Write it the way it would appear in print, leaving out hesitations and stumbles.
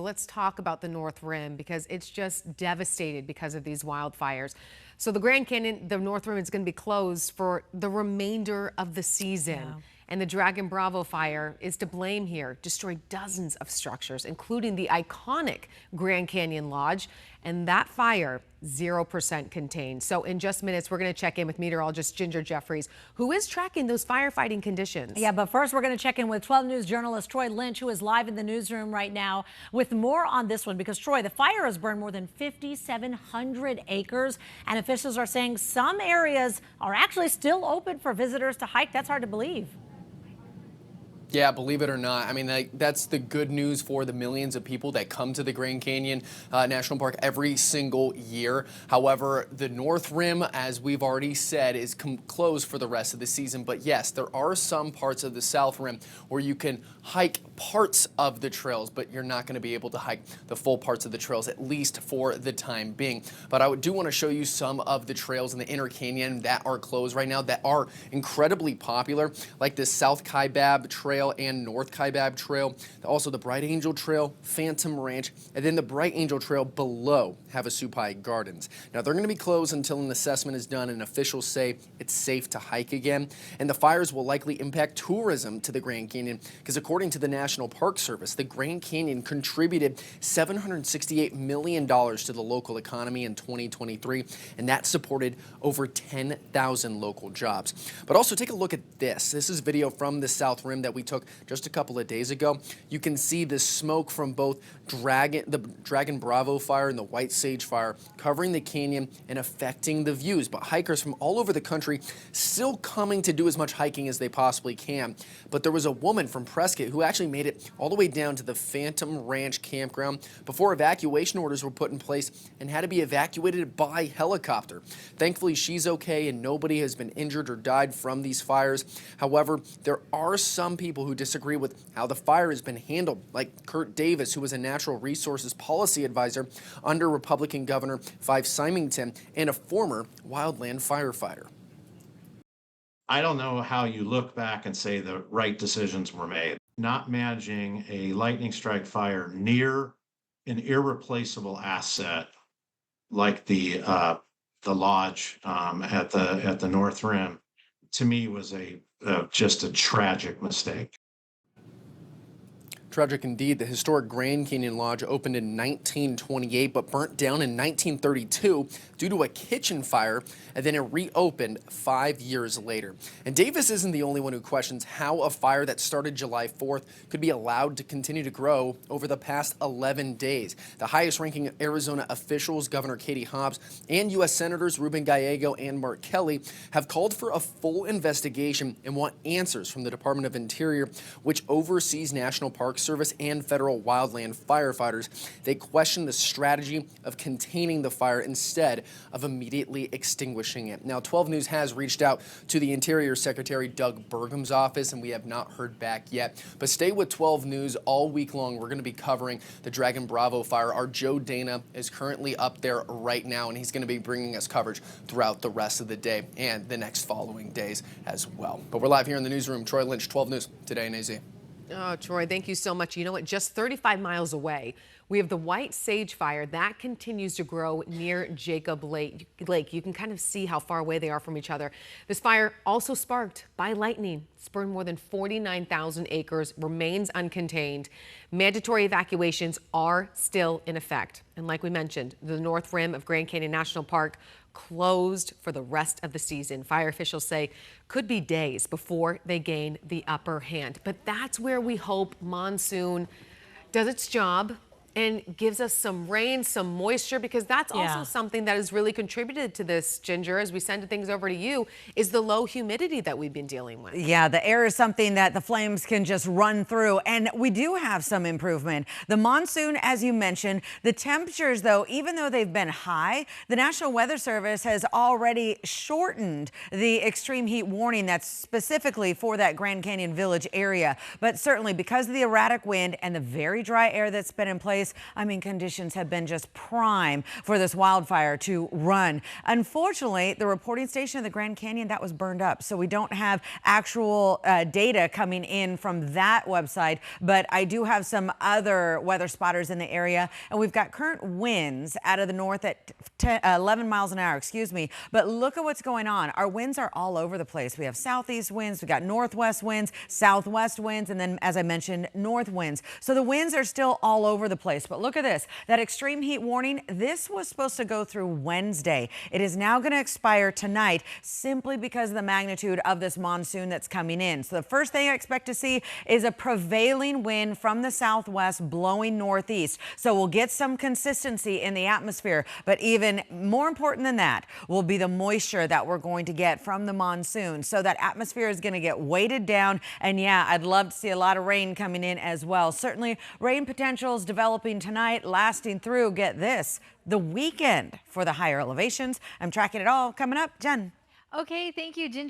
Let's talk about the North Rim because it's just devastated because of these wildfires. So the Grand Canyon, the North Rim is going to be closed for the remainder of the season. Yeah. And the Dragon Bravo fire is to blame here, destroyed dozens of structures, including the iconic Grand Canyon Lodge. And that fire, 0% contained. So in just minutes, we're going to check in with meteorologist Ginger Jeffries, who is tracking those firefighting conditions. Yeah, but first we're going to check in with 12 News journalist Troy Lynch, who is live in the newsroom right now with more on this one. Because, Troy, the fire has burned more than 5,700 acres, and officials are saying some areas are actually still open for visitors to hike. That's hard to believe. Yeah, believe it or not. I mean, that's the good news for the millions of people that come to the Grand Canyon National Park every single year. However, the North Rim, as we've already said, is closed for the rest of the season. But yes, there are some parts of the South Rim where you can hike parts of the trails, but you're not going to be able to hike the full parts of the trails, at least for the time being. But I do want to show you some of the trails in the Inner Canyon that are closed right now that are incredibly popular, like the South Kaibab Trail and North Kaibab Trail, also the Bright Angel Trail, Phantom Ranch, and then the Bright Angel Trail below Havasupai Gardens. Now, they're going to be closed until an assessment is done and officials say it's safe to hike again. And the fires will likely impact tourism to the Grand Canyon because according to the National Park Service, the Grand Canyon contributed $768 million to the local economy in 2023, and that supported over 10,000 local jobs. But also take a look at this. This is video from the South Rim that we took just a couple of days ago. You can see the smoke from both the Dragon Bravo fire and the White Sage fire covering the canyon and affecting the views. But hikers from all over the country still coming to do as much hiking as they possibly can. But there was a woman from Prescott who actually made it all the way down to the Phantom Ranch campground before evacuation orders were put in place and had to be evacuated by helicopter. Thankfully, she's okay and nobody has been injured or died from these fires. However, there are some people who disagree with how the fire has been handled, like Kurt Davis, who was a natural resources policy advisor under Republican Governor Fife Symington and a former wildland firefighter. I don't know how you look back and say the right decisions were made. Not managing a lightning strike fire near an irreplaceable asset like the lodge at the North Rim, to me, was just a tragic mistake. Tragic indeed. The historic Grand Canyon Lodge opened in 1928 but burnt down in 1932 due to a kitchen fire, and then it reopened 5 years later. And Davis isn't the only one who questions how a fire that started July 4th could be allowed to continue to grow over the past 11 days. The highest-ranking Arizona officials, Governor Katie Hobbs, and U.S. Senators Ruben Gallego and Mark Kelly have called for a full investigation and want answers from the Department of Interior, which oversees National Park Service and federal wildland firefighters. They question the strategy of containing the fire instead of immediately extinguishing it. Now, 12 News has reached out to the Interior Secretary Doug Burgum's office, and we have not heard back yet. But stay with 12 News all week long. We're going to be covering the Dragon Bravo fire. Our Joe Dana is currently up there right now, and he's going to be bringing us coverage throughout the rest of the day and the next following days as well. But we're live here in the newsroom. Troy Lynch, 12 News, Today in AZ. Oh, Troy, thank you so much. You know what? Just 35 miles away, we have the White Sage fire that continues to grow near Jacob Lake. You can kind of see how far away they are from each other. This fire, also sparked by lightning, burned more than 49,000 acres, remains uncontained. Mandatory evacuations are still in effect. And like we mentioned, the North Rim of Grand Canyon National Park closed for the rest of the season. Fire officials say could be days before they gain the upper hand. But that's where we hope monsoon does its job and gives us some rain, some moisture, because that's also something that has really contributed to this, Ginger, as we send things over to you, is the low humidity that we've been dealing with. Yeah, the air is something that the flames can just run through, and we do have some improvement. The monsoon, as you mentioned, the temperatures, though, even though they've been high, the National Weather Service has already shortened the extreme heat warning that's specifically for that Grand Canyon Village area. But certainly because of the erratic wind and the very dry air that's been in place place. I mean, conditions have been just prime for this wildfire to run. Unfortunately, the reporting station in the Grand Canyon, that was burned up. So we don't have actual data coming in from that website, but I do have some other weather spotters in the area. And we've got current winds out of the north at 11 miles an hour, excuse me. But look at what's going on. Our winds are all over the place. We have southeast winds, we got northwest winds, southwest winds, and then, as I mentioned, north winds. So the winds are still all over the place. But look at this. That extreme heat warning, this was supposed to go through Wednesday. It is now going to expire tonight simply because of the magnitude of this monsoon that's coming in. So the first thing I expect to see is a prevailing wind from the southwest blowing northeast. So we'll get some consistency in the atmosphere. But even more important than that will be the moisture that we're going to get from the monsoon. So that atmosphere is going to get weighted down. And yeah, I'd love to see a lot of rain coming in as well. Certainly rain potentials developing tonight, lasting through, get this, the weekend for the higher elevations. I'm tracking it all coming up. Jen. Okay, thank you, Ginger.